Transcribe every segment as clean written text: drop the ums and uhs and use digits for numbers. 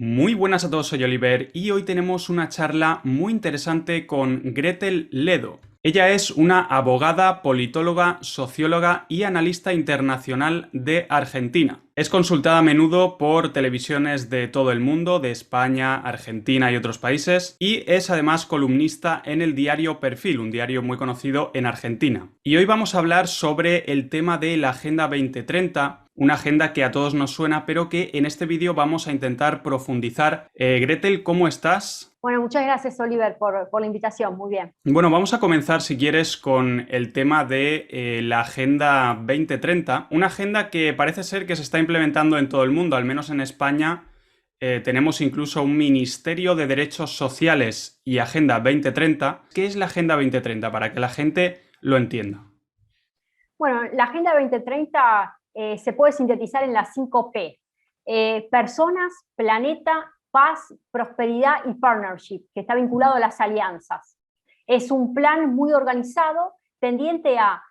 Muy buenas a todos, soy Oliver y hoy tenemos una charla muy interesante con Gretel Ledo. Ella es una abogada, politóloga, socióloga y analista internacional de Argentina. Es consultada a menudo por televisiones de todo el mundo, de España, Argentina y otros países, y es además columnista en el diario Perfil, un diario muy conocido en Argentina. Y hoy vamos a hablar sobre el tema de la Agenda 2030, una agenda que a todos nos suena, pero que en este vídeo vamos a intentar profundizar. Gretel, ¿cómo estás? Bueno, muchas gracias, Oliver, por la invitación. Muy bien. Bueno, vamos a comenzar, si quieres, con el tema de la Agenda 2030, una agenda que parece ser que se está implementando en todo el mundo, al menos en España. Tenemos incluso un Ministerio de Derechos Sociales y Agenda 2030. ¿Qué es la Agenda 2030? Para que la gente lo entienda. Bueno, la Agenda 2030 se puede sintetizar en las 5 P. Personas, planeta, paz, prosperidad y partnership, que está vinculado a las alianzas. Es un plan muy organizado, tendiente a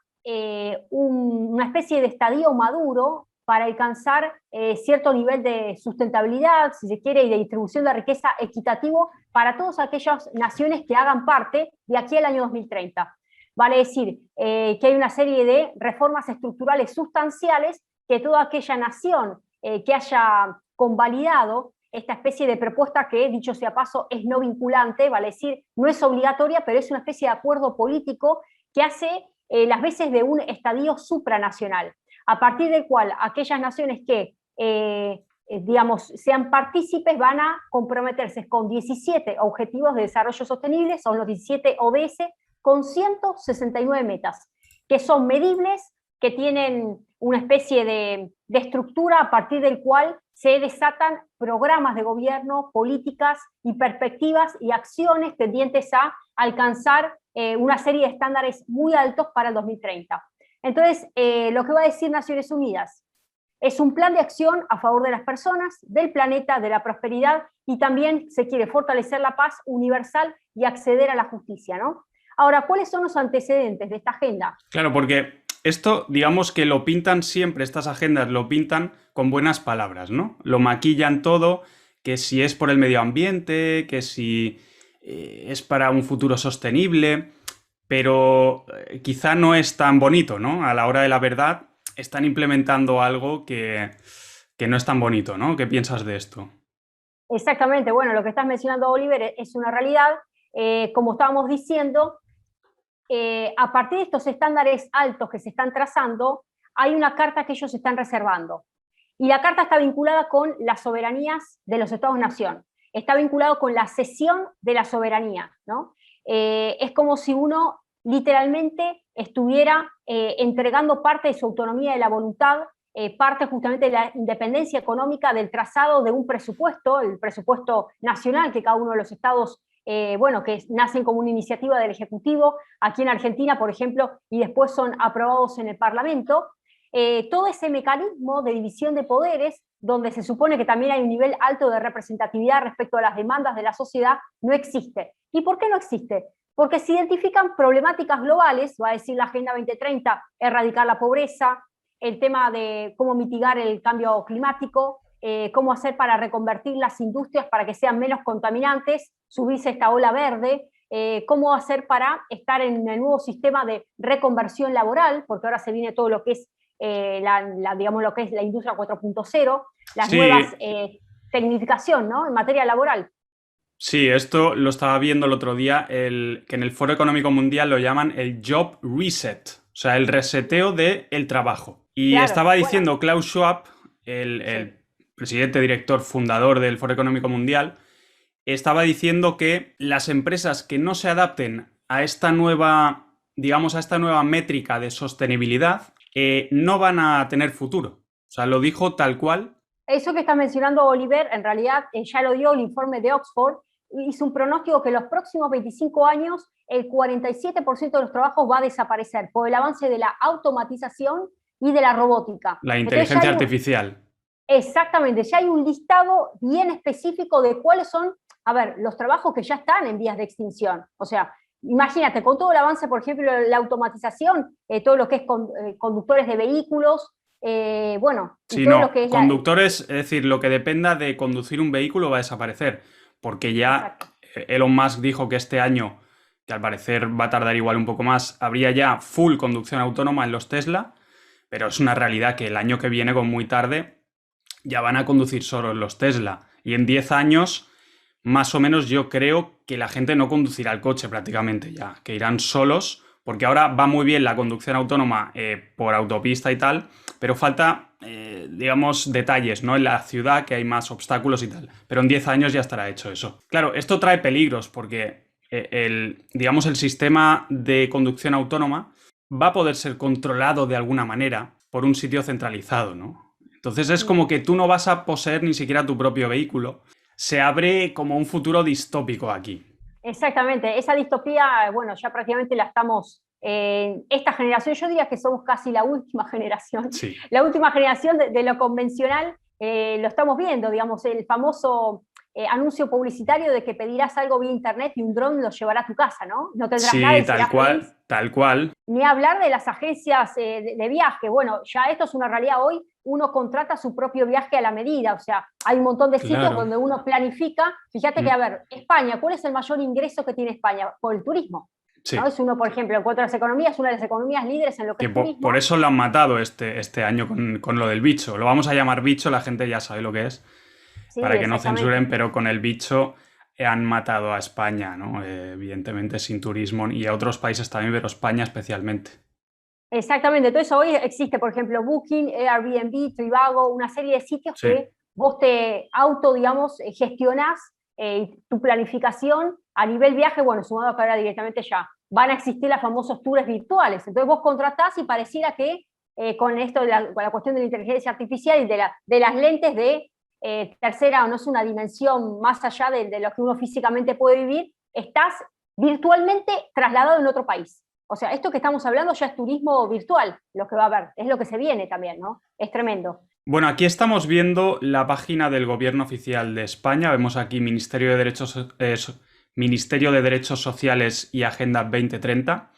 una especie de estadio maduro para alcanzar cierto nivel de sustentabilidad, si se quiere, y de distribución de riqueza equitativo para todas aquellas naciones que hagan parte de aquí al año 2030. Vale decir que hay una serie de reformas estructurales sustanciales que toda aquella nación que haya convalidado esta especie de propuesta que, dicho sea paso, es no vinculante, vale decir, no es obligatoria, pero es una especie de acuerdo político que hace las veces de un estadio supranacional, a partir del cual aquellas naciones que digamos, sean partícipes van a comprometerse con 17 objetivos de desarrollo sostenible, son los 17 ODS, con 169 metas, que son medibles, que tienen una especie de estructura a partir del cual se desatan programas de gobierno, políticas y perspectivas y acciones tendientes a alcanzar una serie de estándares muy altos para el 2030. Entonces, lo que va a decir Naciones Unidas es un plan de acción a favor de las personas, del planeta, de la prosperidad, y también se quiere fortalecer la paz universal y acceder a la justicia, ¿no? Ahora, ¿cuáles son los antecedentes de esta agenda? Claro, porque esto, digamos que lo pintan siempre, estas agendas lo pintan con buenas palabras, ¿no? Lo maquillan todo, que si es por el medio ambiente, que si es para un futuro sostenible, pero quizá no es tan bonito, ¿no? A la hora de la verdad están implementando algo que no es tan bonito, ¿no? ¿Qué piensas de esto? Exactamente, bueno, lo que estás mencionando, Oliver, es una realidad. Como estábamos diciendo, a partir de estos estándares altos que se están trazando, hay una carta que ellos están reservando. Y la carta está vinculada con las soberanías de los Estados-nación. Está vinculado con la cesión de la soberanía, ¿no? Es como si uno literalmente estuviera entregando parte de su autonomía de la voluntad, parte justamente de la independencia económica del trazado de un presupuesto, el presupuesto nacional que cada uno de los estados bueno, que nacen como una iniciativa del Ejecutivo, aquí en Argentina, por ejemplo, y después son aprobados en el Parlamento. Todo ese mecanismo de división de poderes, donde se supone que también hay un nivel alto de representatividad respecto a las demandas de la sociedad, no existe. ¿Y por qué no existe? Porque se identifican problemáticas globales, va a decir la Agenda 2030, erradicar la pobreza, el tema de cómo mitigar el cambio climático, cómo hacer para reconvertir las industrias para que sean menos contaminantes, subirse a esta ola verde, cómo hacer para estar en el nuevo sistema de reconversión laboral, porque ahora se viene todo lo que es, digamos, lo que es la industria 4.0, las nuevas Sí, tecnificación, ¿no? En materia laboral. sí, esto lo estaba viendo el otro día, que en el Foro Económico Mundial lo llaman el Job Reset, o sea, el reseteo del trabajo. Y Claro, estaba bueno, diciendo Klaus Schwab, el sí. presidente, director, fundador del Foro Económico Mundial, estaba diciendo que las empresas que no se adapten a esta nueva, digamos, a esta nueva métrica de sostenibilidad, no van a tener futuro. O sea, lo dijo tal cual. Eso que está mencionando Oliver, en realidad ya lo dio el informe de Oxford, hizo un pronóstico que en los próximos 25 años el 47% de los trabajos va a desaparecer por el avance de la automatización y de la robótica. La Entonces ya inteligencia hay artificial. exactamente, ya hay un listado bien específico de cuáles son, a ver, los trabajos que ya están en vías de extinción. O sea, imagínate, con todo el avance, por ejemplo, la automatización, todo lo que es conductores de vehículos, bueno, y Sí, todo lo no, que es la... conductores, es decir, lo que dependa de conducir un vehículo va a desaparecer, porque ya Exacto. Elon Musk dijo que este año, que al parecer va a tardar igual un poco más, habría ya full conducción autónoma en los Tesla, pero es una realidad que el año que viene, con muy tarde, ya van a conducir solos los Tesla. Y en 10 años, más o menos, yo creo que la gente no conducirá el coche prácticamente ya, que irán solos, porque ahora va muy bien la conducción autónoma por autopista y tal, pero falta, digamos, detalles, ¿no? En la ciudad, que hay más obstáculos y tal. Pero en 10 años ya estará hecho eso. Claro, esto trae peligros, porque digamos, el sistema de conducción autónoma va a poder ser controlado de alguna manera por un sitio centralizado, ¿no? Entonces es Mm. como que tú no vas a poseer ni siquiera tu propio vehículo. Se abre como un futuro distópico aquí. Exactamente, esa distopía, bueno, ya prácticamente la estamos, esta generación, yo diría que somos casi la última generación, Sí, la última generación de lo convencional, lo estamos viendo, digamos, el famoso anuncio publicitario de que pedirás algo vía internet y un dron lo llevará a tu casa, ¿no? No tendrás nada sí, y serás tal feliz. cual. Ni hablar de las agencias de viaje. Bueno, ya esto es una realidad hoy. Uno contrata su propio viaje a la medida. O sea, hay un montón de sitios Claro. donde uno planifica. Fíjate que, Mm, a ver, España, ¿cuál es el mayor ingreso que tiene España? Por el turismo. ¿No? sí. Es uno, por ejemplo, en cuanto a las economías, una de las economías líderes en lo que Que es por turismo. eso lo han matado este año con lo del bicho. Lo vamos a llamar bicho, la gente ya sabe lo que es, Sí, para que no censuren, exactamente. pero con el bicho han matado a España, ¿no? Evidentemente sin turismo y a otros países también, pero España especialmente. Exactamente, todo eso hoy existe, por ejemplo, Booking, Airbnb, Trivago, una serie de sitios Sí, que vos te auto, digamos, gestionás tu planificación a nivel viaje, bueno, sumado a que ahora directamente ya van a existir los famosos tours virtuales. Entonces vos contratás y pareciera que con esto, con la cuestión de la inteligencia artificial y de las lentes de tercera o no es una dimensión más allá de lo que uno físicamente puede vivir, estás virtualmente trasladado en otro país. O sea, esto que estamos hablando ya es turismo virtual, lo que va a haber, es lo que se viene también, ¿no? Es tremendo. bueno, aquí estamos viendo la página del Gobierno Oficial de España. Vemos aquí Ministerio de Derechos Sociales y Agenda 2030.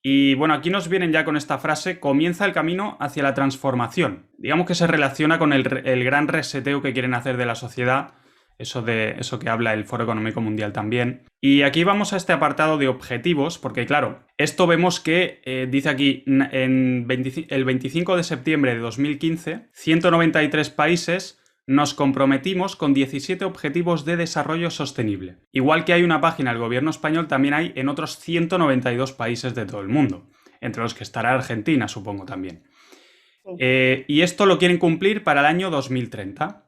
Y bueno, aquí nos vienen ya con esta frase: comienza el camino hacia la transformación. Digamos que se relaciona con el gran reseteo que quieren hacer de la sociedad, eso que habla el Foro Económico Mundial también. Y aquí vamos a este apartado de objetivos, porque claro, esto vemos que dice aquí, el 25 de septiembre de 2015, 193 países nos comprometimos con 17 objetivos de desarrollo sostenible. Igual que hay una página del gobierno español, también hay en otros 192 países de todo el mundo, entre los que estará Argentina, supongo también. Sí. Y esto lo quieren cumplir para el año 2030.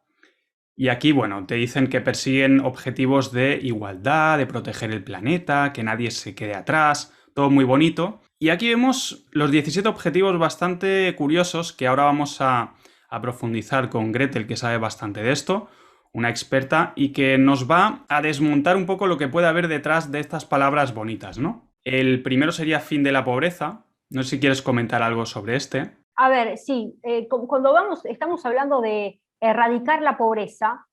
Y aquí, bueno, te dicen que persiguen objetivos de igualdad, de proteger el planeta, que nadie se quede atrás, todo muy bonito. Y aquí vemos los 17 objetivos bastante curiosos que ahora vamos a profundizar con Gretel, que sabe bastante de esto, una experta, y que nos va a desmontar un poco lo que puede haber detrás de estas palabras bonitas, ¿no? El primero sería fin de la pobreza. No sé si quieres comentar algo sobre este. A ver, sí, cuando estamos hablando de erradicar la pobreza,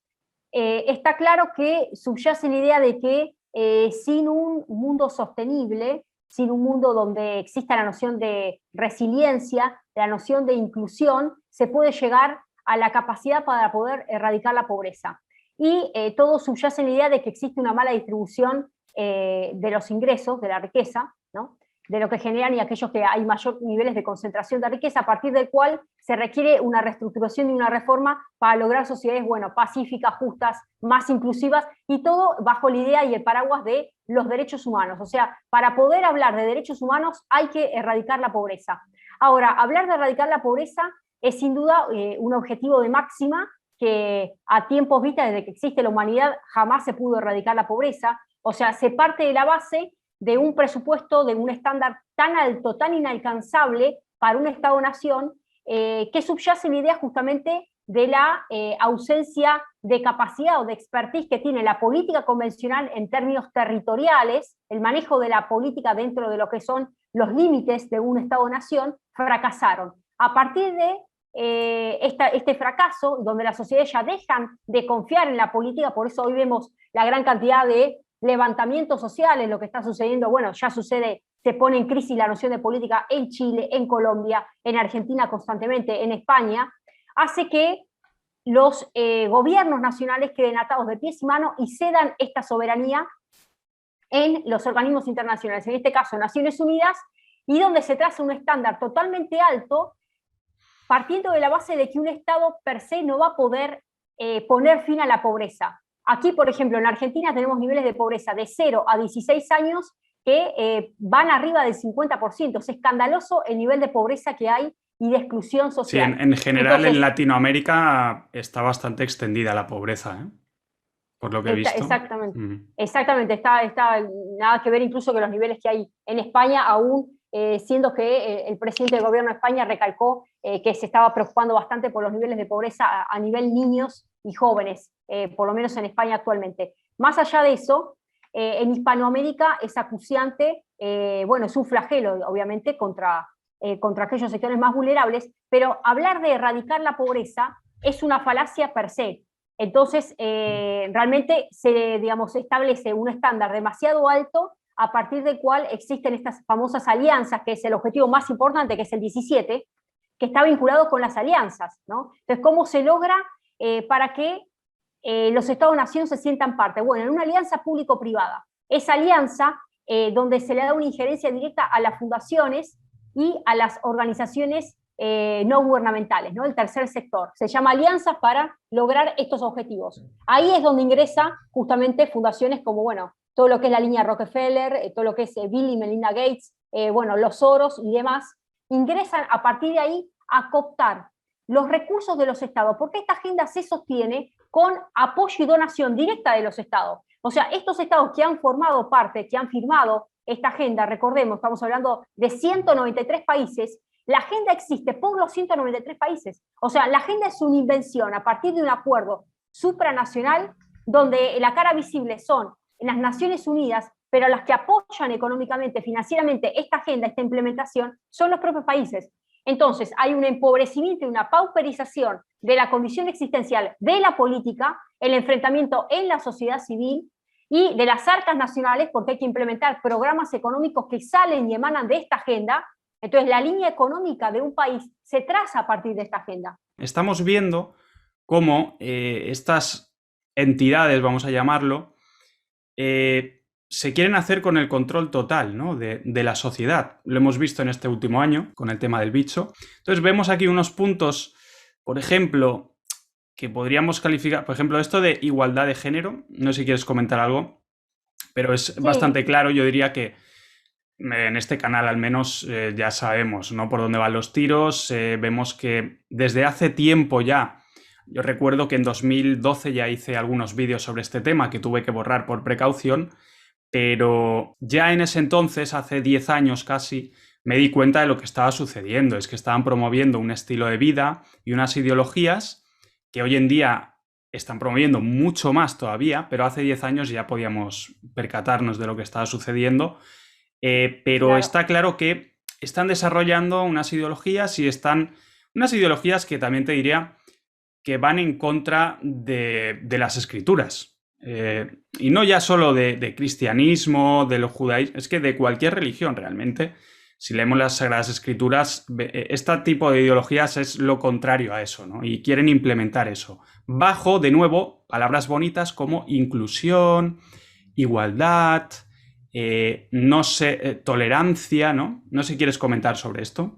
está claro que subyace la idea de que sin un mundo sostenible, sin un mundo donde exista la noción de resiliencia, la noción de inclusión, se puede llegar a la capacidad para poder erradicar la pobreza. Y todo subyace en la idea de que existe una mala distribución de los ingresos, de la riqueza, ¿no? De lo que generan y aquellos que hay mayor niveles de concentración de riqueza, a partir del cual se requiere una reestructuración y una reforma para lograr sociedades, bueno, pacíficas, justas, más inclusivas, y todo bajo la idea y el paraguas de los derechos humanos. O sea, para poder hablar de derechos humanos hay que erradicar la pobreza. Ahora, hablar de erradicar la pobreza es sin duda un objetivo de máxima que a tiempos vista, desde que existe la humanidad, jamás se pudo erradicar la pobreza. O sea, se parte de la base de un presupuesto, de un estándar tan alto, tan inalcanzable para un Estado-nación, que subyace la idea justamente de la ausencia de capacidad o de expertise que tiene la política convencional en términos territoriales, el manejo de la política dentro de lo que son los límites de un Estado-nación, fracasaron. A partir de este fracaso, donde las sociedades ya dejan de confiar en la política, por eso hoy vemos la gran cantidad de levantamientos sociales, lo que está sucediendo, bueno, ya sucede se pone en crisis la noción de política en Chile, en Colombia, en Argentina constantemente, en España, hace que los gobiernos nacionales queden atados de pies y manos y cedan esta soberanía en los organismos internacionales, en este caso Naciones Unidas, y donde se traza un estándar totalmente alto, partiendo de la base de que un Estado per se no va a poder poner fin a la pobreza. Aquí, por ejemplo, en Argentina tenemos niveles de pobreza de 0 a 16 años que van arriba del 50%. Es escandaloso el nivel de pobreza que hay y de exclusión social. Sí, en general Entonces, en Latinoamérica está bastante extendida la pobreza, ¿eh? Por lo que he visto. Exactamente, exactamente, está nada que ver incluso que los niveles que hay en España, aún siendo que el presidente del gobierno de España recalcó que se estaba preocupando bastante por los niveles de pobreza a nivel niños y jóvenes, por lo menos en España actualmente. Más allá de eso, en Hispanoamérica es acuciante, bueno, es un flagelo, obviamente, contra aquellos sectores más vulnerables, pero hablar de erradicar la pobreza es una falacia per se. Entonces, realmente se establece un estándar demasiado alto a partir del cual existen estas famosas alianzas, que es el objetivo más importante, que es el 17, que está vinculado con las alianzas, ¿no? Entonces, ¿cómo se logra para que los Estados-nación se sientan parte? Bueno, en una alianza público-privada. Esa alianza, donde se le da una injerencia directa a las fundaciones y a las organizaciones no gubernamentales, ¿no? El tercer sector. Se llama alianzas para lograr estos objetivos. Ahí es donde ingresa justamente fundaciones como, bueno, todo lo que es la línea Rockefeller, todo lo que es Bill y Melinda Gates, bueno, los Soros y demás, ingresan a partir de ahí a cooptar los recursos de los estados, porque esta agenda se sostiene con apoyo y donación directa de los estados. O sea, estos estados que han formado parte, que han firmado esta agenda, recordemos, estamos hablando de 193 países, la agenda existe por los 193 países. O sea, la agenda es una invención a partir de un acuerdo supranacional donde la cara visible son las Naciones Unidas, pero las que apoyan económicamente, financieramente esta agenda, esta implementación, son los propios países. Entonces, hay un empobrecimiento y una pauperización de la condición existencial de la política, el enfrentamiento en la sociedad civil y de las arcas nacionales, porque hay que implementar programas económicos que salen y emanan de esta agenda. Entonces, la línea económica de un país se traza a partir de esta agenda. Estamos viendo cómo estas entidades, vamos a llamarlo, se quieren hacer con el control total, ¿no? de la sociedad. Lo hemos visto en este último año con el tema del bicho. Entonces vemos aquí unos puntos, por ejemplo, que podríamos calificar, por ejemplo, esto de igualdad de género. No sé si quieres comentar algo, pero es bastante claro. Yo diría que en este canal al menos ya sabemos, ¿no? Por dónde van los tiros. Vemos que desde hace tiempo ya, yo recuerdo que en 2012 ya hice algunos vídeos sobre este tema que tuve que borrar por precaución, pero ya en ese entonces, hace 10 años casi, me di cuenta de lo que estaba sucediendo. Es que estaban promoviendo un estilo de vida y unas ideologías que hoy en día están promoviendo mucho más todavía, pero hace 10 años ya podíamos percatarnos de lo que estaba sucediendo. Pero claro, está claro que están desarrollando unas ideologías y unas ideologías que también te diría que van en contra de las escrituras. Y no ya solo de cristianismo, de los judaísmos, es que de cualquier religión realmente. Si leemos las Sagradas Escrituras, este tipo de ideologías es lo contrario a eso, ¿no? Y quieren implementar eso. Bajo, de nuevo, palabras bonitas como inclusión, igualdad, no sé, tolerancia, ¿no? No sé si quieres comentar sobre esto.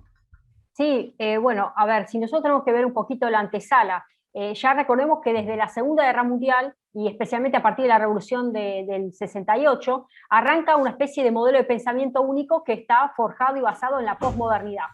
Sí, bueno, a ver, si nosotros tenemos que ver un poquito la antesala, ya recordemos que desde la Segunda Guerra Mundial, y especialmente a partir de la Revolución del 68, arranca una especie de modelo de pensamiento único que está forjado y basado en la posmodernidad.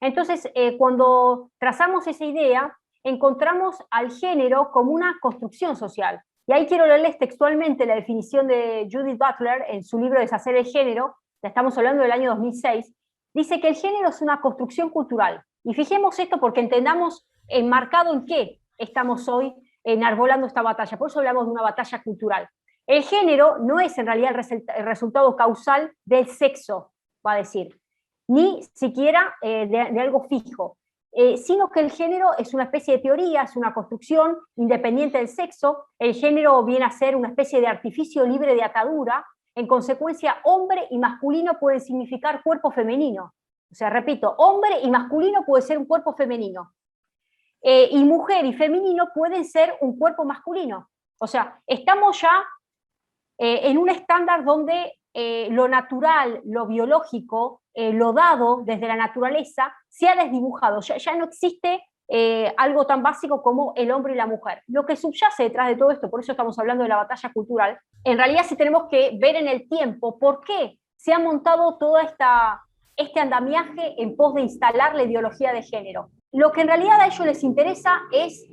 Entonces, cuando trazamos esa idea, encontramos al género como una construcción social. Y ahí quiero leerles textualmente la definición de Judith Butler en su libro Deshacer el género, ya estamos hablando del año 2006, dice que el género es una construcción cultural. Y fijemos esto porque entendamos enmarcado en qué estamos hoy enarbolando esta batalla. Por eso hablamos de una batalla cultural. El género no es en realidad el resultado causal del sexo, va a decir, ni siquiera de algo fijo, sino que el género es una especie de teoría, es una construcción independiente del sexo. El género viene a ser una especie de artificio libre de atadura, En consecuencia, hombre y masculino pueden significar cuerpo femenino. O sea, repito, hombre y masculino puede ser un cuerpo femenino. Y mujer y femenino pueden ser un cuerpo masculino. O sea, estamos ya en un estándar donde lo natural, lo biológico, lo dado desde la naturaleza, se ha desdibujado. Ya no existe algo tan básico como el hombre y la mujer. Lo que subyace detrás de todo esto, por eso estamos hablando de la batalla cultural, en realidad sí tenemos que ver en el tiempo por qué se ha montado todo este andamiaje en pos de instalar la ideología de género. Lo que en realidad a ellos les interesa es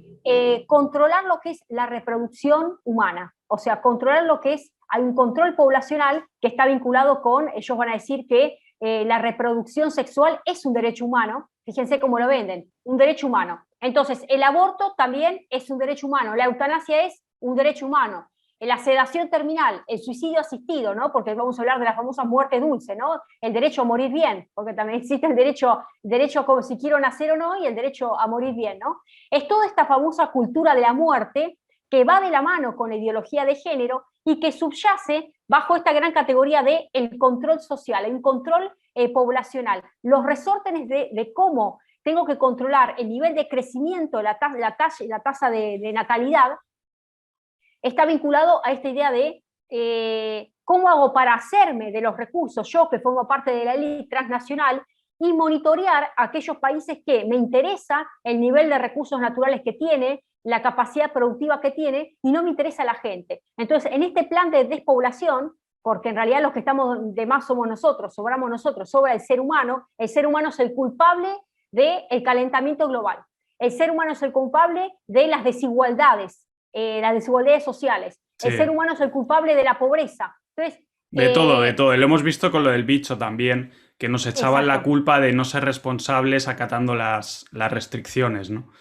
controlar lo que es la reproducción humana, o sea, controlar lo que es, hay un control poblacional que está vinculado con, ellos van a decir que la reproducción sexual es un derecho humano, fíjense cómo lo venden, un derecho humano. Entonces, el aborto también es un derecho humano, la eutanasia es un derecho humano, la sedación terminal, el suicidio asistido, ¿no? Porque vamos a hablar de la famosa muerte dulce, ¿no? El derecho a morir bien, porque también existe el derecho como si quiero nacer o no, y el derecho a morir bien, ¿no? Es toda esta famosa cultura de la muerte que va de la mano con la ideología de género y que subyace bajo esta gran categoría de el control social, el control poblacional, los resórtenes de cómo tengo que controlar el nivel de crecimiento, la tasa de natalidad, está vinculado a esta idea de cómo hago para hacerme de los recursos, yo que formo parte de la élite transnacional, y monitorear a aquellos países que me interesa el nivel de recursos naturales que tiene, la capacidad productiva que tiene, y no me interesa la gente. Entonces, en este plan de despoblación, porque en realidad los que estamos de más somos nosotros, sobramos nosotros, sobra el ser humano es el culpable del calentamiento global. El ser humano es el culpable de las desigualdades sociales. Sí. El ser humano es el culpable de la pobreza. Entonces, de todo. Lo hemos visto con lo del bicho también, que nos echaban la culpa de no ser responsables acatando las restricciones, ¿no?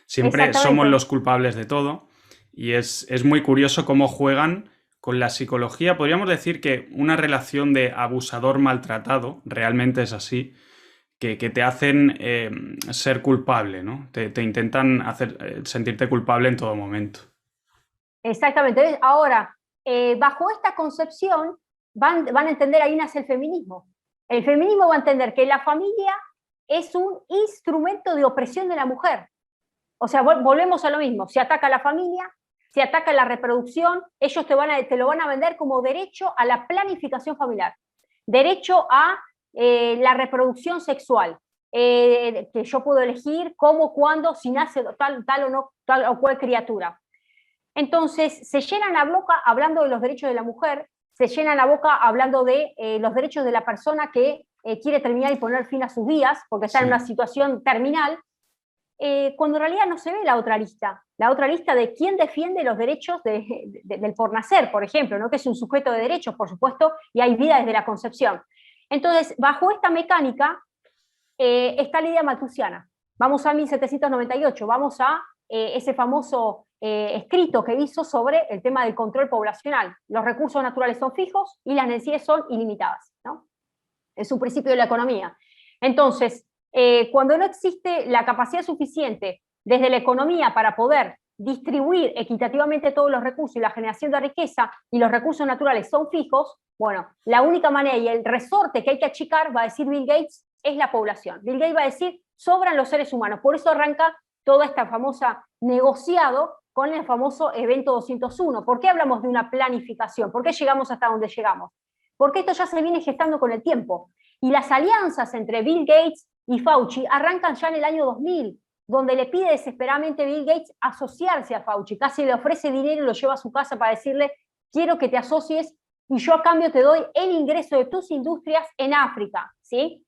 Siempre somos los culpables de todo, y es muy curioso cómo juegan con la psicología. Podríamos decir que una relación de abusador-maltratado realmente es así, que te hacen ser culpable, ¿no? Te intentan hacer sentirte culpable en todo momento. Exactamente. Ahora, bajo esta concepción van a entender, ahí nace el feminismo. El feminismo va a entender que la familia es un instrumento de opresión de la mujer. O sea, volvemos a lo mismo, se ataca a la familia, se ataca a la reproducción, ellos te lo van a vender como derecho a la planificación familiar, derecho a la reproducción sexual, que yo puedo elegir cómo, cuándo, si nace tal o cual criatura. Entonces, se llenan la boca hablando de los derechos de la mujer, se llenan la boca hablando de los derechos de la persona que quiere terminar y poner fin a sus días, porque está en una situación terminal, cuando en realidad no se ve la otra lista de quién defiende los derechos del por nacer, por ejemplo, ¿no? Que es un sujeto de derechos, por supuesto, y hay vida desde la concepción. Entonces, bajo esta mecánica está la idea malthusiana. Vamos a 1798, vamos a ese famoso escrito que hizo sobre el tema del control poblacional. Los recursos naturales son fijos y las necesidades son ilimitadas, ¿no? Es un principio de la economía. Entonces, cuando no existe la capacidad suficiente desde la economía para poder distribuir equitativamente todos los recursos y la generación de riqueza, y los recursos naturales son fijos, bueno, la única manera y el resorte que hay que achicar, va a decir Bill Gates, es la población. Bill Gates va a decir, sobran los seres humanos. Por eso arranca toda esta famosa negociado con el famoso evento 201. ¿Por qué hablamos de una planificación? ¿Por qué llegamos hasta donde llegamos? Porque esto ya se viene gestando con el tiempo. Y las alianzas entre Bill Gates y Fauci arrancan ya en el año 2000, donde le pide desesperadamente Bill Gates asociarse a Fauci, casi le ofrece dinero y lo lleva a su casa para decirle, quiero que te asocies y yo a cambio te doy el ingreso de tus industrias en África, ¿sí?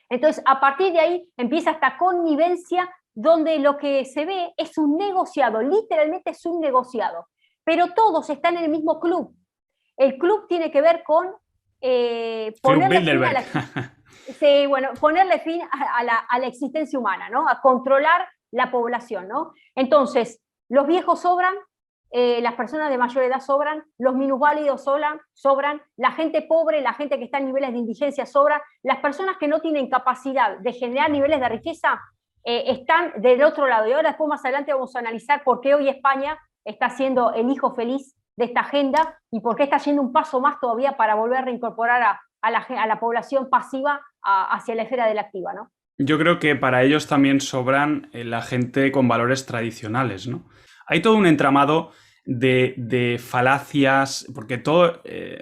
Entonces, a partir de ahí empieza esta connivencia donde lo que se ve es un negociado, literalmente es un negociado, pero todos están en el mismo club. El club tiene que ver con ponerle fin a la existencia humana, ¿no? A controlar la población, ¿no? Entonces, los viejos sobran, las personas de mayor edad sobran, los minusválidos sobran, la gente pobre, la gente que está en niveles de indigencia sobra, las personas que no tienen capacidad de generar niveles de riqueza están del otro lado. Y ahora después más adelante vamos a analizar por qué hoy España está siendo el hijo feliz de esta agenda y por qué está yendo un paso más todavía para volver a reincorporar a la población pasiva hacia la esfera de la activa, ¿no? Yo creo que para ellos también sobran la gente con valores tradicionales, ¿no? Hay todo un entramado de falacias, porque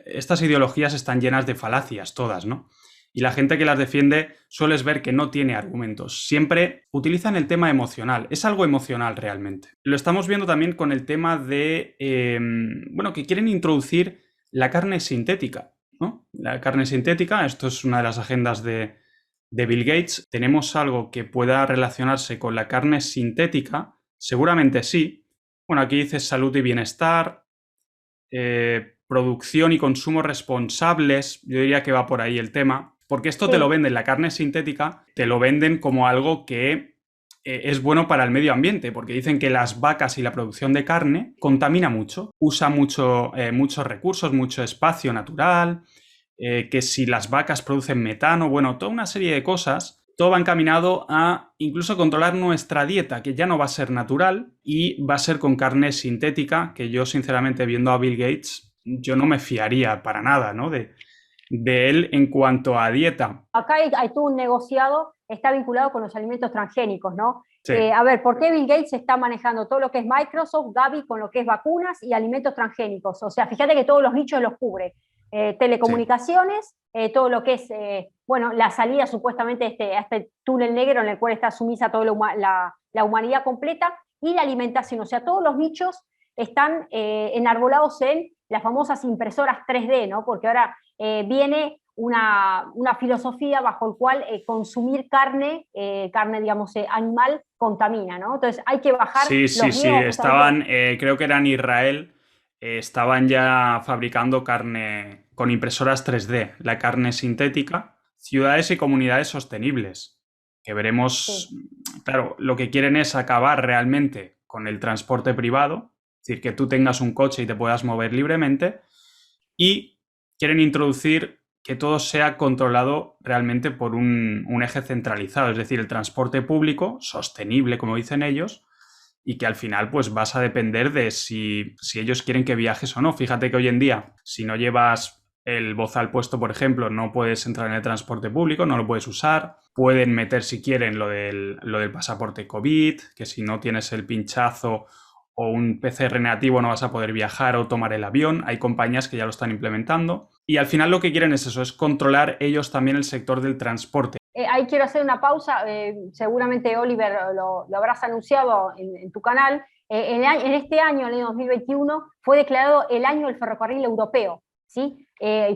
estas ideologías están llenas de falacias, todas, ¿no? Y la gente que las defiende sueles ver que no tiene argumentos. Siempre utilizan el tema emocional. Es algo emocional realmente. Lo estamos viendo también con el tema de, que quieren introducir la carne sintética, ¿no? La carne sintética, esto es una de las agendas de Bill Gates. ¿Tenemos algo que pueda relacionarse con la carne sintética? Seguramente sí. Bueno, aquí dice salud y bienestar, producción y consumo responsables. Yo diría que va por ahí el tema. Porque esto te lo venden, la carne sintética, te lo venden como algo que es bueno para el medio ambiente, porque dicen que las vacas y la producción de carne contamina mucho, usa muchos recursos, mucho espacio natural, que si las vacas producen metano, bueno, toda una serie de cosas. Todo va encaminado a incluso controlar nuestra dieta, que ya no va a ser natural y va a ser con carne sintética, que yo sinceramente viendo a Bill Gates, yo no me fiaría para nada, ¿no? de él en cuanto a dieta. Acá hay todo un negociado, está vinculado con los alimentos transgénicos, ¿no? Sí. A ver, ¿por qué Bill Gates está manejando todo lo que es Microsoft, Gavi, con lo que es vacunas y alimentos transgénicos? O sea, fíjate que todos los nichos los cubre. Telecomunicaciones, sí. Todo lo que es, la salida supuestamente a este túnel negro en el cual está sumisa toda la humanidad completa, y la alimentación. O sea, todos los nichos están enarbolados en las famosas impresoras 3D, ¿no? Porque ahora viene una filosofía bajo el cual consumir carne, digamos, animal, contamina, ¿no? Entonces hay que bajar sí, los sí, miedos. Estaban, creo que era en Israel, estaban ya fabricando carne con impresoras 3D, la carne sintética, ciudades y comunidades sostenibles, que veremos, sí. Claro, lo que quieren es acabar realmente con el transporte privado, es decir, que tú tengas un coche y te puedas mover libremente, y quieren introducir que todo sea controlado realmente por un eje centralizado, es decir, el transporte público sostenible, como dicen ellos, y que al final pues vas a depender de si ellos quieren que viajes o no. Fíjate que hoy en día, si no llevas el bozal puesto, por ejemplo, no puedes entrar en el transporte público, no lo puedes usar. Pueden meter, si quieren, lo del pasaporte COVID, que si no tienes el pinchazo o un PCR negativo no vas a poder viajar o tomar el avión. Hay compañías que ya lo están implementando. Y al final lo que quieren es eso, es controlar ellos también el sector del transporte. Ahí quiero hacer una pausa, seguramente Oliver lo habrás anunciado en tu canal. En este año, el año 2021, fue declarado el año del ferrocarril europeo, ¿sí?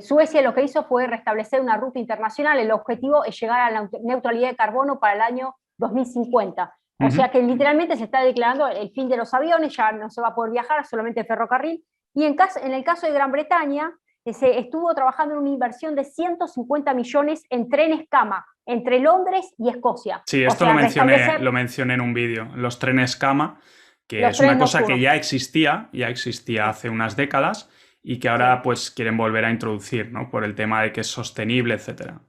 Suecia lo que hizo fue restablecer una ruta internacional. El objetivo es llegar a la neutralidad de carbono para el año 2050. O sea que literalmente se está declarando el fin de los aviones, ya no se va a poder viajar, solamente el ferrocarril. Y en el caso de Gran Bretaña, se estuvo trabajando en una inversión de 150 millones en trenes cama entre Londres y Escocia. Sí, esto lo mencioné en un vídeo, los trenes cama, que es una cosa que ya existía hace unas décadas y que ahora pues quieren volver a introducir, ¿no? Por el tema de que es sostenible, etcétera.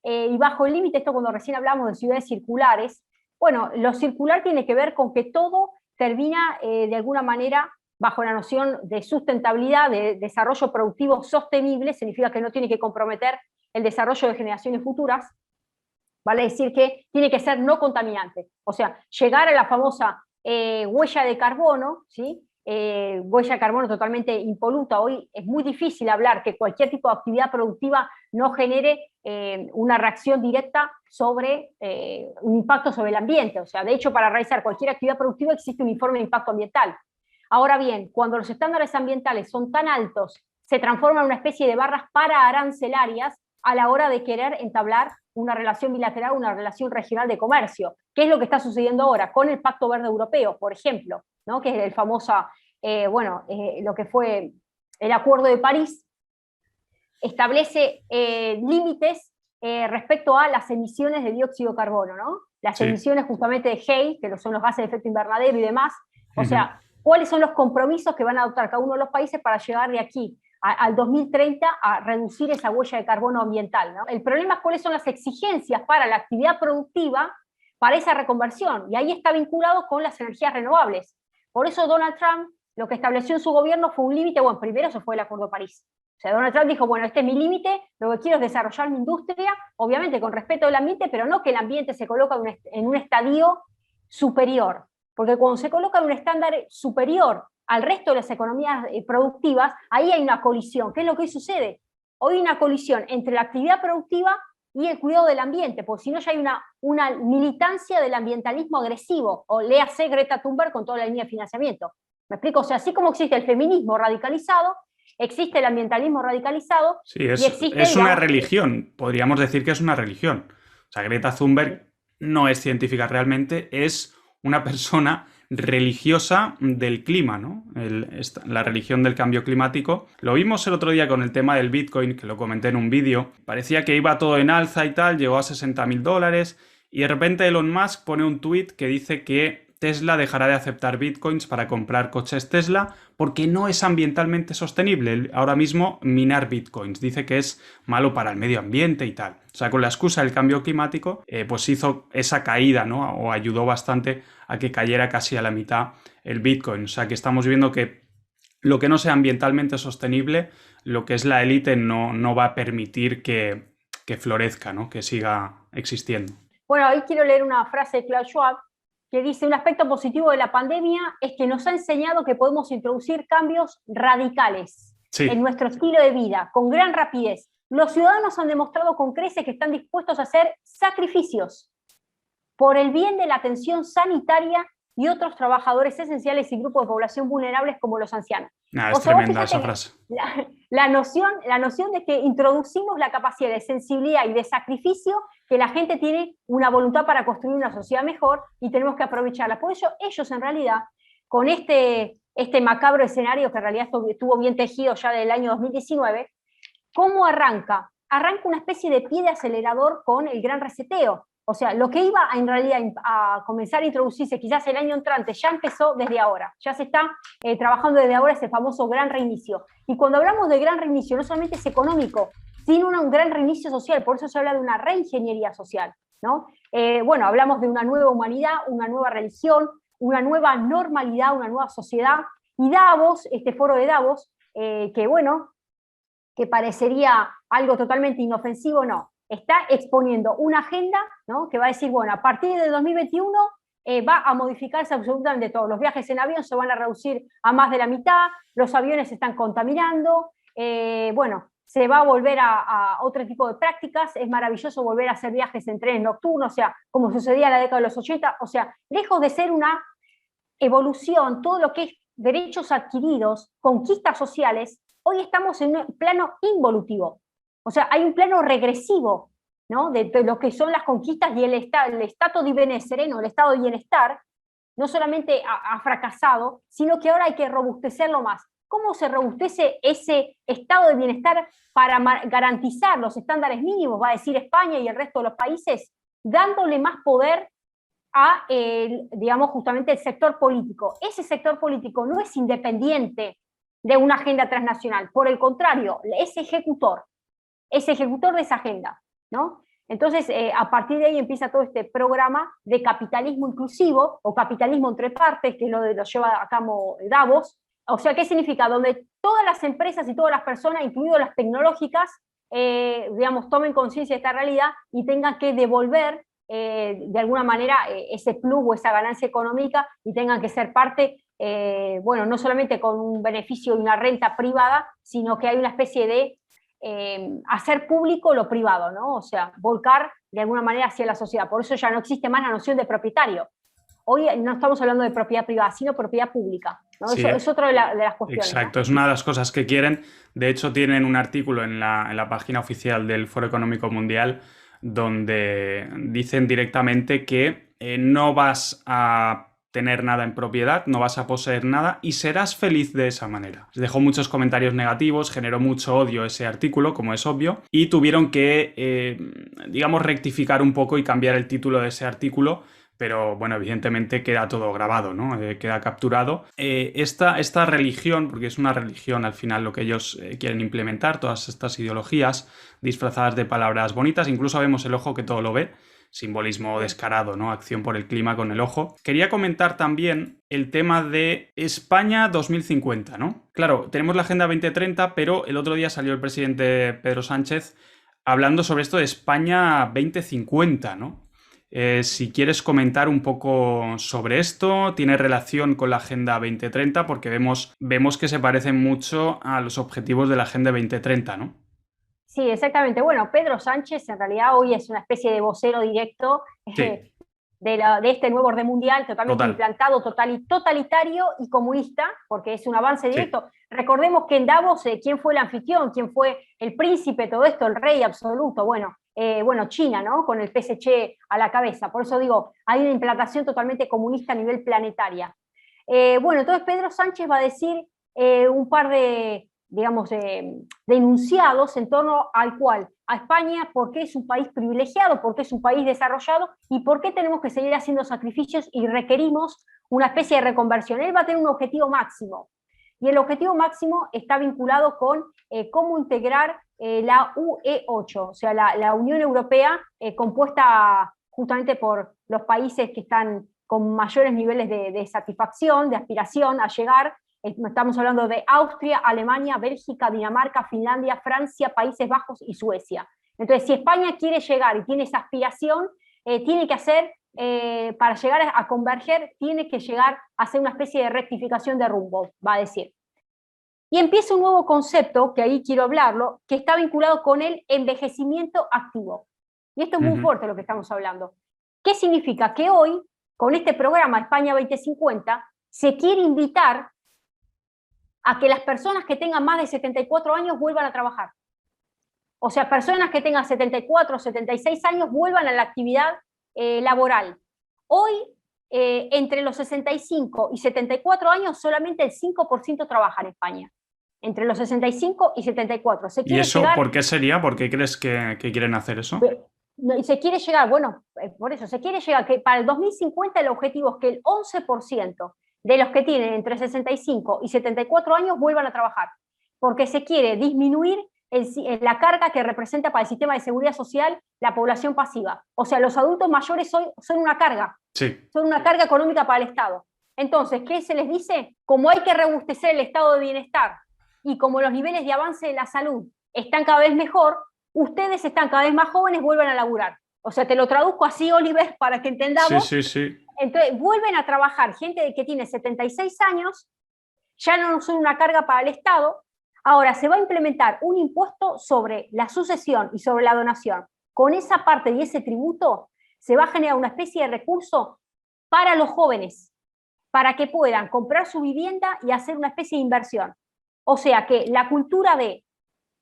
Y bajo el límite, esto cuando recién hablamos de ciudades circulares, bueno, lo circular tiene que ver con que todo termina de alguna manera bajo la noción de sustentabilidad, de desarrollo productivo sostenible. Significa que no tiene que comprometer el desarrollo de generaciones futuras, vale decir que tiene que ser no contaminante, o sea, llegar a la famosa huella de carbono, ¿sí? Huella de carbono totalmente impoluta. Hoy es muy difícil hablar que cualquier tipo de actividad productiva no genere una reacción directa sobre un impacto sobre el ambiente. O sea, de hecho, para realizar cualquier actividad productiva existe un informe de impacto ambiental. Ahora bien, cuando los estándares ambientales son tan altos, se transforman en una especie de barras pararancelarias a la hora de querer entablar una relación bilateral, una relación regional de comercio. ¿Qué es lo que está sucediendo ahora con el Pacto Verde Europeo, por ejemplo, ¿no? Que es el famoso, lo que fue el Acuerdo de París? Establece límites respecto a las emisiones de dióxido de carbono, ¿no? Las emisiones justamente de GEI, que son los gases de efecto invernadero y demás. O sea, ¿cuáles son los compromisos que van a adoptar cada uno de los países para llegar de aquí al 2030 a reducir esa huella de carbono ambiental, ¿no? El problema es cuáles son las exigencias para la actividad productiva para esa reconversión, y ahí está vinculado con las energías renovables. Por eso Donald Trump lo que estableció en su gobierno fue un límite. Bueno, primero se fue el Acuerdo de París. O sea, Donald Trump dijo, bueno, este es mi límite, lo que quiero es desarrollar mi industria, obviamente con respeto del ambiente, pero no que el ambiente se coloca en un estadio superior. Porque cuando se coloca en un estándar superior al resto de las economías productivas, ahí hay una colisión. ¿Qué es lo que sucede? Hoy hay una colisión entre la actividad productiva y el cuidado del ambiente, porque si no ya hay una militancia del ambientalismo agresivo, o léase Greta Thunberg con toda la línea de financiamiento. ¿Me explico? O sea, así como existe el feminismo radicalizado, existe el ambientalismo radicalizado. Sí, y existe, es una religión, podríamos decir que es una religión. O sea, Greta Thunberg no es científica realmente, es una persona religiosa del clima, ¿no? La religión del cambio climático. Lo vimos el otro día con el tema del Bitcoin, que lo comenté en un vídeo. Parecía que iba todo en alza y tal, llegó a $60.000 y de repente Elon Musk pone un tuit que dice que Tesla dejará de aceptar bitcoins para comprar coches Tesla porque no es ambientalmente sostenible ahora mismo minar bitcoins. Dice que es malo para el medio ambiente y tal. O sea, con la excusa del cambio climático, pues hizo esa caída, ¿no? O ayudó bastante a que cayera casi a la mitad el bitcoin. O sea, que estamos viendo que lo que no sea ambientalmente sostenible, lo que es la élite no va a permitir que florezca, ¿no? Que siga existiendo. Bueno, ahí quiero leer una frase de Klaus Schwab, que dice: un aspecto positivo de la pandemia es que nos ha enseñado que podemos introducir cambios radicales en nuestro estilo de vida, con gran rapidez. Los ciudadanos han demostrado con creces que están dispuestos a hacer sacrificios por el bien de la atención sanitaria y otros trabajadores esenciales y grupos de población vulnerables como los ancianos. Es tremenda esa frase. La noción de que introducimos la capacidad de sensibilidad y de sacrificio, que la gente tiene una voluntad para construir una sociedad mejor y tenemos que aprovecharla. Por eso ellos en realidad, con este macabro escenario que en realidad estuvo bien tejido ya del año 2019, ¿cómo arranca? Arranca una especie de pie de acelerador con el gran reseteo. O sea, lo que iba en realidad a comenzar a introducirse quizás el año entrante ya empezó desde ahora. Ya se está trabajando desde ahora ese famoso gran reinicio. Y cuando hablamos de gran reinicio, no solamente es económico, sino un gran reinicio social. Por eso se habla de una reingeniería social, ¿no? Bueno, hablamos de una nueva humanidad, una nueva religión, una nueva normalidad, una nueva sociedad. Y Davos, este foro de Davos, que parecería algo totalmente inofensivo, no. Está exponiendo una agenda, ¿no? Que va a decir, bueno, a partir de 2021 va a modificarse absolutamente todo. Los viajes en avión se van a reducir a más de la mitad, los aviones se están contaminando, se va a volver a otro tipo de prácticas, es maravilloso volver a hacer viajes en trenes nocturnos, o sea, como sucedía en la década de los 80, o sea, lejos de ser una evolución, todo lo que es derechos adquiridos, conquistas sociales, hoy estamos en un plano involutivo. O sea, hay un plano regresivo, ¿no? de lo que son las conquistas y el stato di benessere, ¿no? El estado de bienestar, no solamente ha fracasado, sino que ahora hay que robustecerlo más. ¿Cómo se robustece ese estado de bienestar para garantizar los estándares mínimos, va a decir España y el resto de los países? Dándole más poder a, digamos, justamente el sector político. Ese sector político no es independiente de una agenda transnacional, por el contrario, es ejecutor de esa agenda, ¿no? Entonces, a partir de ahí empieza todo este programa de capitalismo inclusivo, o capitalismo entre partes, que es lo lleva a cabo Davos. O sea, ¿qué significa? Donde todas las empresas y todas las personas, incluidas las tecnológicas, digamos, tomen conciencia de esta realidad y tengan que devolver, de alguna manera, ese plus o esa ganancia económica, y tengan que ser parte, no solamente con un beneficio y una renta privada, sino que hay una especie de hacer público lo privado, ¿no? O sea, volcar de alguna manera hacia la sociedad. Por eso ya no existe más la noción de propietario. Hoy no estamos hablando de propiedad privada, sino propiedad pública, ¿no? Sí, eso es otra de las cuestiones. Exacto, ¿no? Es una de las cosas que quieren. De hecho, tienen un artículo en la página oficial del Foro Económico Mundial donde dicen directamente que no vas a tener nada en propiedad, no vas a poseer nada y serás feliz de esa manera. Dejó muchos comentarios negativos, generó mucho odio ese artículo, como es obvio, y tuvieron que, digamos, rectificar un poco y cambiar el título de ese artículo, pero bueno, evidentemente queda todo grabado, ¿no? Queda capturado. Esta religión, porque es una religión al final lo que ellos quieren implementar, todas estas ideologías disfrazadas de palabras bonitas, incluso vemos el ojo que todo lo ve, simbolismo descarado, ¿no? Acción por el clima con el ojo. Quería comentar también el tema de España 2050, ¿no? Claro, tenemos la Agenda 2030, pero el otro día salió el presidente Pedro Sánchez hablando sobre esto de España 2050, ¿no? Si quieres comentar un poco sobre esto, tiene relación con la Agenda 2030 porque vemos que se parecen mucho a los objetivos de la Agenda 2030, ¿no? Sí, exactamente. Bueno, Pedro Sánchez en realidad hoy es una especie de vocero directo Sí, de este nuevo orden mundial totalmente total. implantado, totalitario y comunista, porque es un avance Sí, directo. Recordemos que en Davos, ¿quién fue el anfitrión? ¿Quién fue el príncipe? Todo esto, el rey absoluto. Bueno, China, ¿no? Con el PSG a la cabeza. Por eso digo, hay una implantación totalmente comunista a nivel planetaria. Bueno, entonces Pedro Sánchez va a decir un par de, digamos, de enunciados en torno al cual a España, por qué es un país privilegiado, por qué es un país desarrollado y por qué tenemos que seguir haciendo sacrificios y requerimos una especie de reconversión. Él va a tener un objetivo máximo y el objetivo máximo está vinculado con cómo integrar la UE8, o sea, la Unión Europea compuesta justamente por los países que están con mayores niveles de satisfacción, de aspiración a llegar. Estamos hablando de Austria, Alemania, Bélgica, Dinamarca, Finlandia, Francia, Países Bajos y Suecia. Entonces, si España quiere llegar y tiene esa aspiración, tiene que hacer, para llegar a converger, tiene que llegar a hacer una especie de rectificación de rumbo, va a decir. Y empieza un nuevo concepto, que ahí quiero hablarlo, que está vinculado con el envejecimiento activo. Y esto es muy fuerte lo que estamos hablando. ¿Qué significa? Que hoy, con este programa España 2050, se quiere invitar a que las personas que tengan más de 74 años vuelvan a trabajar. O sea, personas que tengan 74 o 76 años vuelvan a la actividad laboral. Hoy, entre los 65 y 74 años, solamente el 5% trabaja en España. Entre los 65 y 74. Se ¿Y quiere eso llegar, por qué sería? ¿Por qué crees que quieren hacer eso? se quiere llegar, bueno, por eso, se quiere llegar que para el 2050 el objetivo es que el 11% de los que tienen entre 65 y 74 años vuelvan a trabajar, porque se quiere disminuir la carga que representa para el sistema de seguridad social la población pasiva. O sea, los adultos mayores son una carga, Sí, son una carga económica para el Estado. Entonces, ¿qué se les dice? Como hay que robustecer el estado de bienestar y como los niveles de avance de la salud están cada vez mejor, ustedes están cada vez más jóvenes, vuelvan a laburar. O sea, te lo traduzco así, Oliver, para que sí, entendamos. sí, sí. Entonces, vuelven a trabajar gente que tiene 76 años, ya no son una carga para el Estado. Ahora, se va a implementar un impuesto sobre la sucesión y sobre la donación. Con esa parte y ese tributo, se va a generar una especie de recurso para los jóvenes, para que puedan comprar su vivienda y hacer una especie de inversión. O sea que la cultura de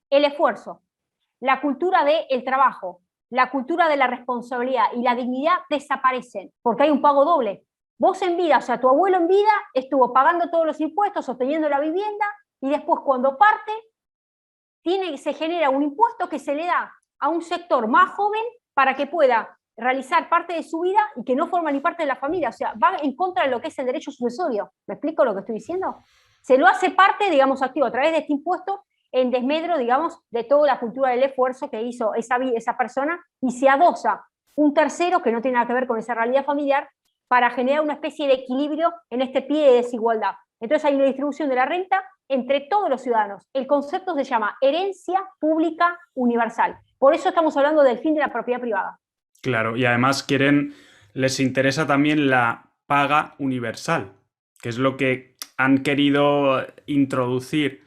el esfuerzo, la cultura del trabajo, la cultura de la responsabilidad y la dignidad desaparecen, porque hay un pago doble. Vos en vida, o sea, tu abuelo en vida estuvo pagando todos los impuestos, sosteniendo la vivienda, y después cuando parte, se genera un impuesto que se le da a un sector más joven para que pueda realizar parte de su vida y que no forma ni parte de la familia. O sea, va en contra de lo que es el derecho sucesorio. ¿Me explico lo que estoy diciendo? Se lo hace parte, digamos, activo a través de este impuesto en desmedro, digamos, de toda la cultura del esfuerzo que hizo esa persona y se adosa un tercero que no tiene nada que ver con esa realidad familiar para generar una especie de equilibrio en este pie de desigualdad. Entonces hay una distribución de la renta entre todos los ciudadanos. El concepto se llama herencia pública universal. Por eso estamos hablando del fin de la propiedad privada. Claro, y además les interesa también la paga universal, que es lo que han querido introducir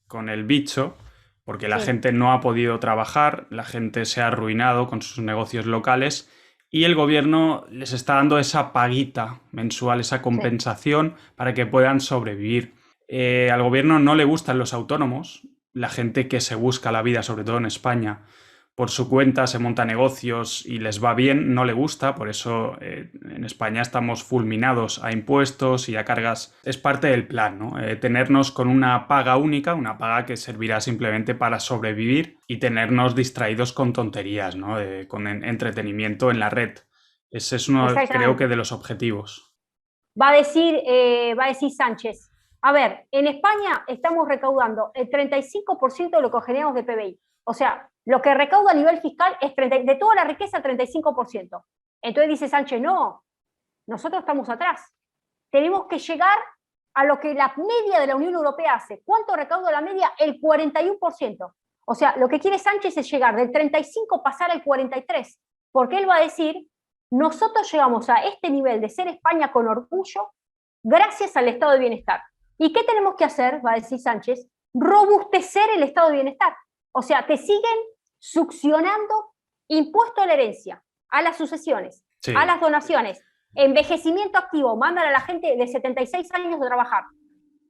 con el bicho, porque la Sí, gente no ha podido trabajar, la gente se ha arruinado con sus negocios locales y el gobierno les está dando esa paguita mensual, esa sí. compensación para que puedan sobrevivir. Al gobierno no le gustan los autónomos, la gente que se busca la vida, sobre todo en España, por su cuenta, se monta negocios y les va bien, no le gusta, por eso en España estamos fulminados a impuestos y a cargas. Es parte del plan, ¿no? Tenernos con una paga única, una paga que servirá simplemente para sobrevivir y tenernos distraídos con tonterías, ¿no? Con entretenimiento en la red. Ese es uno, creo que, Exactamente. de los objetivos. Va a decir Sánchez, A ver, en España estamos recaudando el 35% de lo que generamos de PBI. O sea, lo que recauda a nivel fiscal es de toda la riqueza el 35%. Entonces dice Sánchez, no, nosotros estamos atrás. Tenemos que llegar a lo que la media de la Unión Europea hace. ¿Cuánto recauda la media? El 41%. O sea, lo que quiere Sánchez es llegar del 35 pasar al 43, porque él va a decir, nosotros llegamos a este nivel de ser España con orgullo gracias al estado de bienestar. ¿Y qué tenemos que hacer? Va a decir Sánchez, robustecer el estado de bienestar. O sea, te siguen succionando impuesto a la herencia, a las sucesiones, sí, a las donaciones, envejecimiento activo, mandan a la gente de 76 años de trabajar.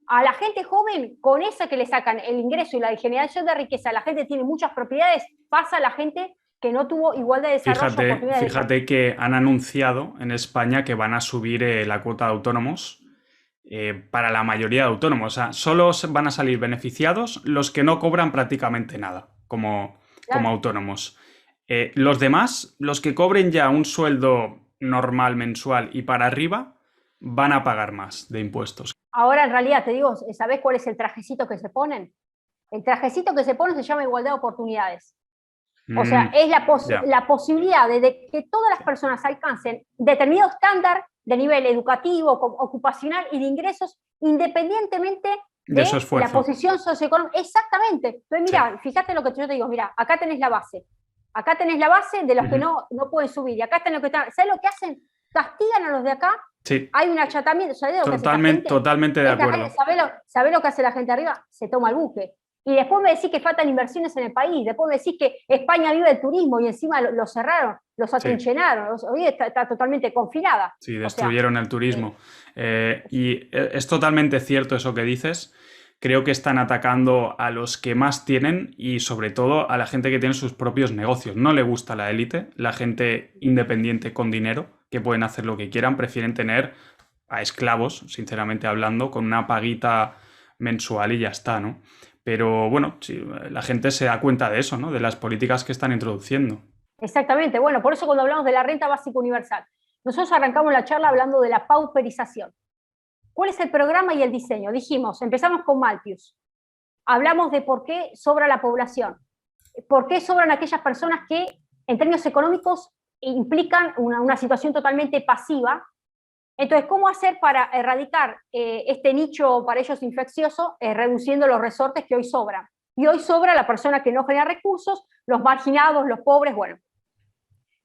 A la gente joven, con esa que le sacan el ingreso y la generación de riqueza, la gente tiene muchas propiedades, pasa a la gente que no tuvo igualdad de desarrollo. Fíjate que han anunciado en España que van a subir la cuota de autónomos para la mayoría de autónomos. O sea, solo van a salir beneficiados los que no cobran prácticamente nada como autónomos. Los demás, los que cobren ya un sueldo normal mensual y para arriba, van a pagar más de impuestos. Ahora, en realidad, te digo, ¿sabés cuál es el trajecito que se ponen? El trajecito que se pone se llama igualdad de oportunidades. O sea, es la posibilidad de que todas las personas alcancen determinado estándar de nivel educativo, ocupacional y de ingresos, independientemente de la posición socioeconómica. Exactamente. Entonces, mira, fíjate lo que yo te digo, mira, acá tenés la base. Acá tenés la base de los que no pueden subir. Y acá están los que están. ¿Sabes lo que hacen? Castigan a los de acá. Sí. Hay un achatamiento. ¿Sabes lo que hace la gente? Totalmente de acuerdo. ¿Sabés lo que hace la gente arriba? Se toma el buque. Y después me decís que faltan inversiones en el país. Después me decís que España vive del turismo y encima lo cerraron, los atrinchenaron. Sí. Hoy está totalmente confinada. Sí, destruyeron el turismo. Y es totalmente cierto eso que dices. Creo que están atacando a los que más tienen y sobre todo a la gente que tiene sus propios negocios. No le gusta la élite, la gente independiente con dinero, que pueden hacer lo que quieran, prefieren tener a esclavos, sinceramente hablando, con una paguita mensual y ya está, ¿no? Pero bueno, sí, la gente se da cuenta de eso, ¿no? De las políticas que están introduciendo. Exactamente. Bueno, por eso cuando hablamos de la renta básica universal, nosotros arrancamos la charla hablando de la pauperización. ¿Cuál es el programa y el diseño? Dijimos, empezamos con Malthus. Hablamos de por qué sobra la población. ¿Por qué sobran aquellas personas que, en términos económicos, implican una situación totalmente pasiva? Entonces, ¿cómo hacer para erradicar este nicho para ellos infeccioso, reduciendo los resortes que hoy sobran? Y hoy sobra la persona que no genera recursos, los marginados, los pobres, bueno.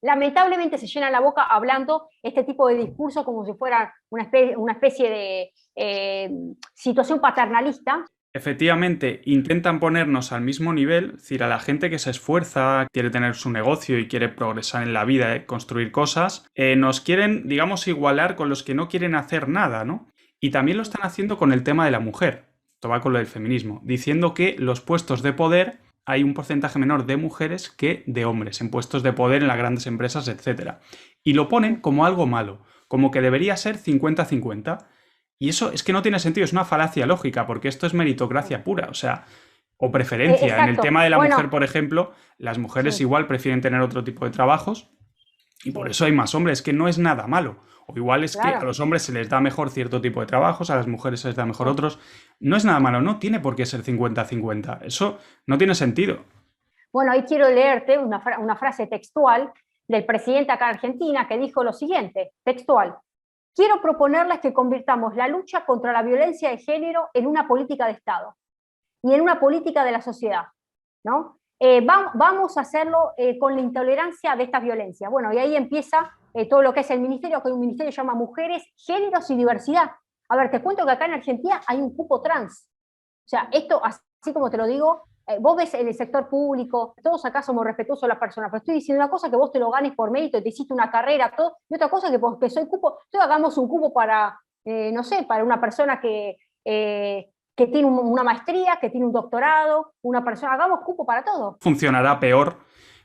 Lamentablemente se llena la boca hablando este tipo de discurso como si fuera una especie de situación paternalista. Efectivamente, intentan ponernos al mismo nivel, es decir, a la gente que se esfuerza, quiere tener su negocio y quiere progresar en la vida, construir cosas, nos quieren, digamos, igualar con los que no quieren hacer nada, ¿no? Y también lo están haciendo con el tema de la mujer, esto va con lo del feminismo, diciendo que los puestos de poder hay un porcentaje menor de mujeres que de hombres en puestos de poder en las grandes empresas, etc. Y lo ponen como algo malo, como que debería ser 50-50. Y eso es que no tiene sentido, es una falacia lógica, porque esto es meritocracia pura, o sea, o preferencia. Exacto. En el tema de la mujer, por ejemplo, las mujeres igual prefieren tener otro tipo de trabajos y por eso hay más hombres, que no es nada malo. O igual es que a los hombres se les da mejor cierto tipo de trabajos, a las mujeres se les da mejor otros. No es nada malo, no tiene por qué ser 50-50. Eso no tiene sentido. Bueno, ahí quiero leerte una frase textual del presidente acá en Argentina que dijo lo siguiente, textual. Quiero proponerles que convirtamos la lucha contra la violencia de género en una política de Estado y en una política de la sociedad, ¿no? Vamos a hacerlo con la intolerancia de estas violencias. Bueno, y ahí empieza todo lo que es el ministerio, que es un ministerio que se llama Mujeres, Géneros y Diversidad. A ver, te cuento que acá en Argentina hay un cupo trans. O sea, esto, así como te lo digo, vos ves en el sector público, todos acá somos respetuosos de las personas, pero estoy diciendo una cosa que vos te lo ganes por mérito, te hiciste una carrera, todo, y otra cosa que soy cupo, entonces hagamos un cupo para, no sé, para una persona que tiene una maestría, que tiene un doctorado, una persona, hagamos cupo para todo. Funcionará peor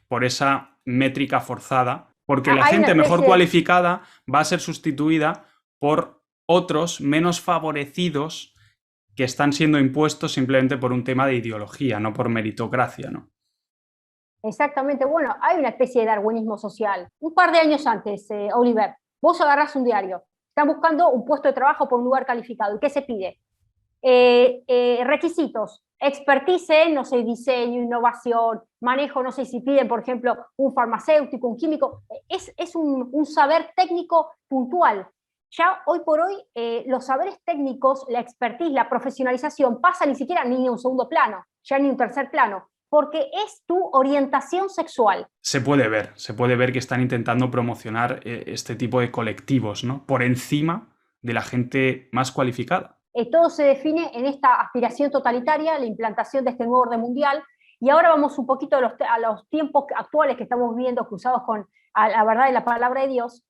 por esa métrica forzada, porque la gente mejor cualificada va a ser sustituida por otros menos favorecidos que están siendo impuestos simplemente por un tema de ideología, no por meritocracia, ¿no? Exactamente, bueno, hay una especie de darwinismo social. Un par de años antes, Oliver, vos agarrás un diario, están buscando un puesto de trabajo por un lugar calificado, ¿y qué se pide? Requisitos, expertise en, no sé, diseño, innovación, manejo, no sé si piden, por ejemplo, un farmacéutico, un químico, es un saber técnico puntual. Ya hoy por hoy los saberes técnicos, la expertise, la profesionalización pasa ni siquiera ni a un segundo plano, ya ni un tercer plano, porque es tu orientación sexual. Se puede ver que están intentando promocionar este tipo de colectivos, ¿no? Por encima de la gente más cualificada. Todo se define en esta aspiración totalitaria, la implantación de este nuevo orden mundial, y ahora vamos un poquito a los tiempos actuales que estamos viviendo, cruzados con la verdad y la palabra de Dios,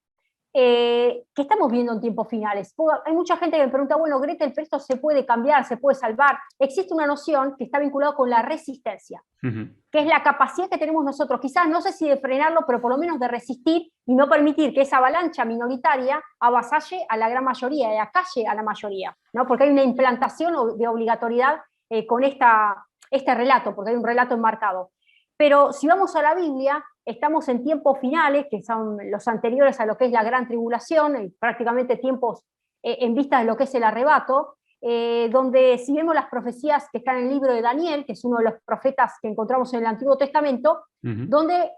que estamos viendo en tiempos finales. Hay mucha gente que me pregunta, bueno, Gretel, pero esto se puede cambiar, se puede salvar. Existe una noción que está vinculada con la resistencia, que es la capacidad que tenemos nosotros, quizás no sé si de frenarlo, pero por lo menos de resistir y no permitir que esa avalancha minoritaria avasalle a la gran mayoría y acalle a la mayoría, ¿no? Porque hay una implantación de obligatoriedad con este relato, porque hay un relato enmarcado. Pero si vamos a la Biblia, estamos en tiempos finales, que son los anteriores a lo que es la gran tribulación, y prácticamente tiempos en vista de lo que es el arrebato, donde si vemos las profecías que están en el libro de Daniel, que es uno de los profetas que encontramos en el Antiguo Testamento, donde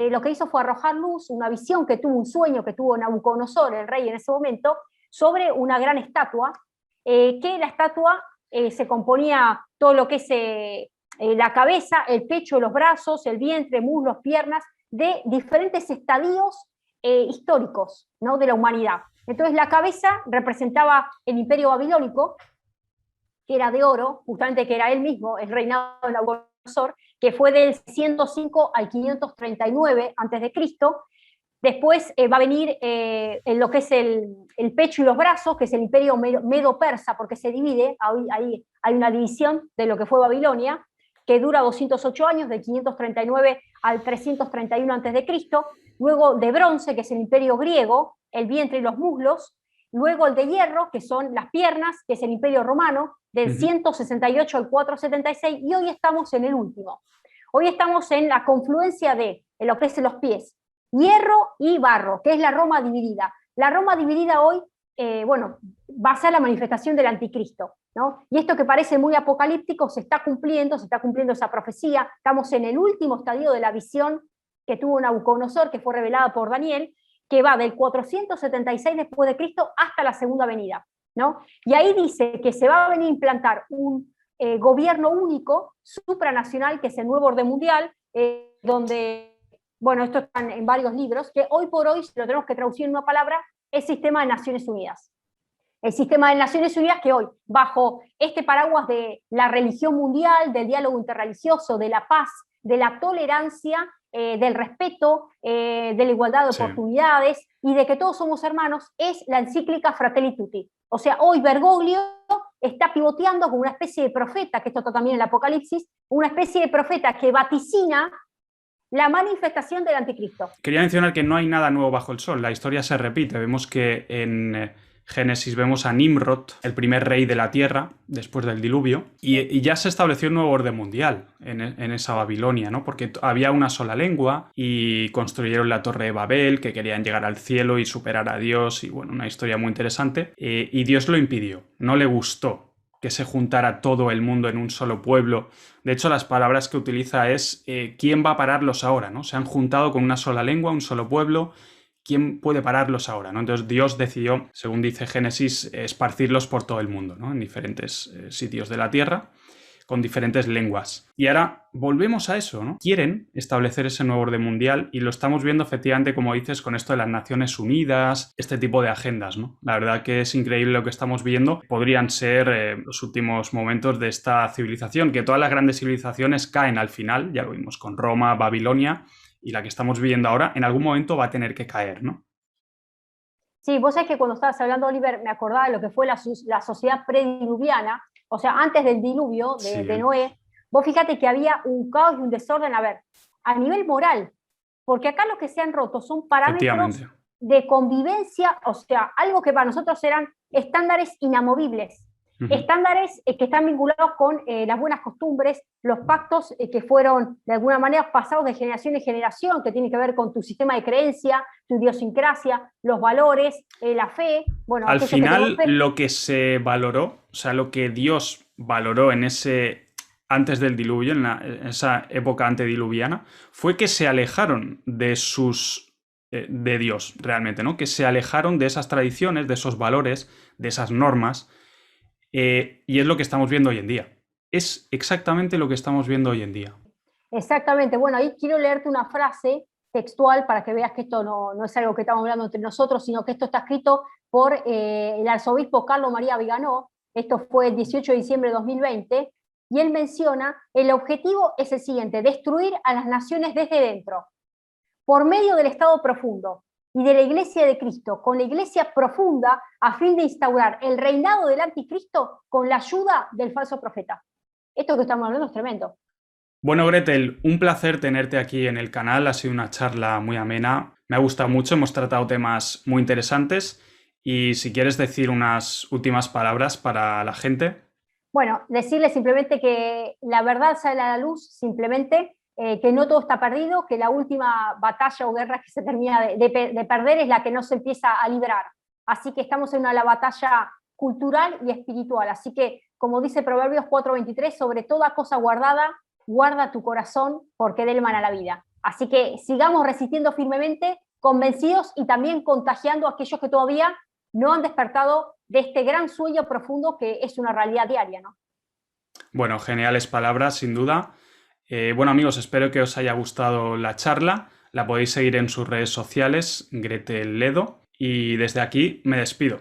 lo que hizo fue arrojar luz, una visión que tuvo, un sueño que tuvo Nabucodonosor, el rey en ese momento, sobre una gran estatua, que la estatua se componía todo lo que es la cabeza, el pecho, los brazos, el vientre, muslos, piernas, de diferentes estadios históricos, ¿no?, de la humanidad. Entonces la cabeza representaba el imperio babilónico, que era de oro, justamente que era él mismo, el reinado de Nabucodonosor, que fue del 105 al 539 a.C. Después va a venir en lo que es el pecho y los brazos, que es el imperio medo-persa, porque se divide, ahí hay una división de lo que fue Babilonia, que dura 208 años, de 539 al 331 a.C., luego de bronce, que es el imperio griego, el vientre y los muslos, luego el de hierro, que son las piernas, que es el imperio romano, del 168 al 476, y hoy estamos en el último. Hoy estamos en la confluencia de lo que es los pies, hierro y barro, que es la Roma dividida. La Roma dividida hoy, va a ser la manifestación del anticristo, ¿no? Y esto que parece muy apocalíptico se está cumpliendo esa profecía. Estamos en el último estadio de la visión que tuvo Nabucodonosor, que fue revelada por Daniel, que va del 476 después de Cristo hasta la segunda venida, ¿no? Y ahí dice que se va a venir a implantar un gobierno único, supranacional, que es el nuevo orden mundial, donde, bueno, esto está en varios libros, que hoy por hoy, si lo tenemos que traducir en una palabra, es Sistema de Naciones Unidas. El Sistema de Naciones Unidas que hoy, bajo este paraguas de la religión mundial, del diálogo interreligioso, de la paz, de la tolerancia, del respeto, de la igualdad de oportunidades y de que todos somos hermanos, es la encíclica Fratelli Tutti. O sea, hoy Bergoglio está pivoteando como una especie de profeta, que esto está también en el Apocalipsis, una especie de profeta que vaticina la manifestación del anticristo. Quería mencionar que no hay nada nuevo bajo el sol, la historia se repite. Vemos que en Génesis vemos a Nimrod, el primer rey de la tierra, después del diluvio, y ya se estableció un nuevo orden mundial en esa Babilonia, ¿no? Porque había una sola lengua y construyeron la Torre de Babel, que querían llegar al cielo y superar a Dios, y bueno, una historia muy interesante, y Dios lo impidió, no le gustó que se juntara todo el mundo en un solo pueblo. De hecho, las palabras que utiliza es ¿quién va a pararlos ahora? ¿No? Se han juntado con una sola lengua, un solo pueblo. ¿Quién puede pararlos ahora? ¿No? Entonces Dios decidió, según dice Génesis, esparcirlos por todo el mundo, ¿no? En diferentes sitios de la tierra, con diferentes lenguas. Y ahora volvemos a eso, ¿no? Quieren establecer ese nuevo orden mundial y lo estamos viendo efectivamente, como dices, con esto de las Naciones Unidas, este tipo de agendas, ¿no? La verdad que es increíble lo que estamos viendo. Podrían ser los últimos momentos de esta civilización, que todas las grandes civilizaciones caen al final, ya lo vimos con Roma, Babilonia, y la que estamos viviendo ahora en algún momento va a tener que caer, ¿no? Sí, vos sabés que cuando estabas hablando, Oliver, me acordaba de lo que fue la sociedad prediluviana, o sea, antes del diluvio de Noé. Vos fíjate que había un caos y un desorden, a nivel moral, porque acá lo que se han roto son parámetros de convivencia, o sea, algo que para nosotros eran estándares inamovibles. Ujú. Estándares que están vinculados con las buenas costumbres, los pactos que fueron de alguna manera pasados de generación en generación, que tienen que ver con tu sistema de creencia, tu idiosincrasia, los valores, la fe, bueno, Al aquello que tenemos final, fe. lo que se valoró, o sea, lo que Dios valoró en ese antes del diluvio, en esa época antediluviana, fue que se alejaron de sus de Dios realmente, ¿no? Que se alejaron de esas tradiciones, de esos valores, de esas normas, y es lo que estamos viendo hoy en día. Es exactamente lo que estamos viendo hoy en día. Exactamente, bueno, ahí quiero leerte una frase textual para que veas que esto no es algo que estamos hablando entre nosotros, sino que esto está escrito por el arzobispo Carlo María Viganò, esto fue el 18 de diciembre de 2020, y él menciona, el objetivo es el siguiente, destruir a las naciones desde dentro, por medio del Estado profundo y de la Iglesia de Cristo, con la Iglesia profunda, a fin de instaurar el reinado del anticristo con la ayuda del falso profeta. Esto que estamos hablando es tremendo. Bueno, Gretel, un placer tenerte aquí en el canal. Ha sido una charla muy amena. Me ha gustado mucho. Hemos tratado temas muy interesantes. Y si quieres decir unas últimas palabras para la gente. Bueno, decirle simplemente que la verdad sale a la luz, simplemente que no todo está perdido, que la última batalla o guerra que se termina de perder es la que no se empieza a librar. Así que estamos en una batalla cultural y espiritual. Así que, como dice Proverbios 4:23, sobre toda cosa guardada, guarda tu corazón porque de él mana la vida. Así que sigamos resistiendo firmemente, convencidos y también contagiando a aquellos que todavía no han despertado de este gran sueño profundo que es una realidad diaria, ¿no? Bueno, geniales palabras, sin duda. Bueno, amigos, espero que os haya gustado la charla. La podéis seguir en sus redes sociales, Gretel Ledo. Y desde aquí me despido.